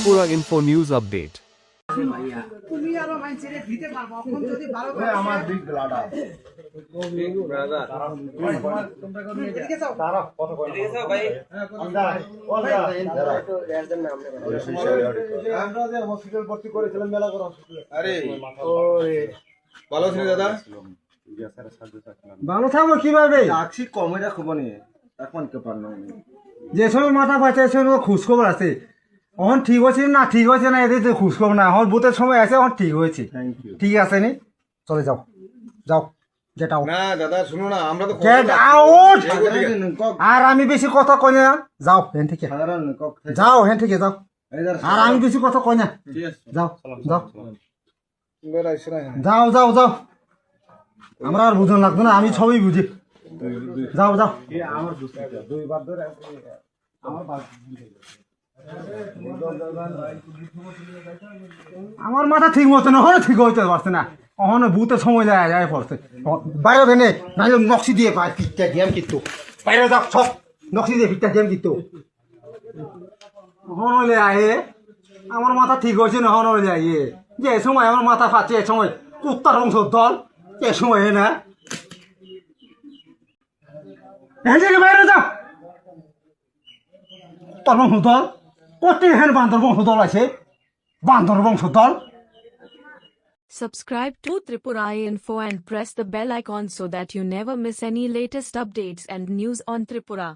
Tripura Info News Update. তুমি আরো মাইন্ডসেটে দিতে পারবো এখন যদি ভালো করে আমার দিক লাডা এদিকে যাও তারা কত কয় এদিকে যাও ভাই আমরা যে হসপিটাল ভর্তি করেছিলাম মেলা করে আরে ওরে ভালো ছিল দাদা ভালো থাকবো কিভাবে টাক্সি কমে রাখবো নি এখন কে পারনো যে সময় মাথা পাচ্ছে সে সময় খোঁজ খবর আছে এখন ঠিক হয়েছে না ঠিক হয়েছে না এদের খোঁজ খবর না এখন বুথের সময় আছে এখন ঠিক হয়েছে থ্যাংক ইউ ঠিক আছে নি চলে যাও যাও গেট আউট না দাদা শুনো না আমরা তো গেট আউট আর আমি বেশি কথা কই না যাও হেন থেকে সাধারণ যাও হেন থেকে যাও আর আমি বেশি কথা কই না যাও যাও যাও যাও যাও আমরা আর বুঝন লাগতো না আমি সবই বুঝি যাও যাও আমার দুইবার ধরে আমার আমার মাথা ঠিক মতো না হলে ঠিক হইতে পারছে না ওখানে বুতে সময় যায় যায় পড়ছে বাইরে ভেনে নাহলে নকশি দিয়ে পায় পিঠটা গেম কিন্তু বাইরে যাও সব নকশি দিয়ে পিঠটা গেম কিন্তু হন হইলে আয়ে আমার মাথা ঠিক হয়েছে না হন হইলে আইয়ে যে সময় আমার মাথা ফাটছে এ সময় কুত্তার বংশ দল এ সময় না এখান থেকে বাইরে যাও তোর বংশ দল কোটি হেন বান্দর বংশ দল আছে বান্দর বংশ দল Subscribe to Tripura Info and press the bell icon so that you never miss any latest updates and news on Tripura.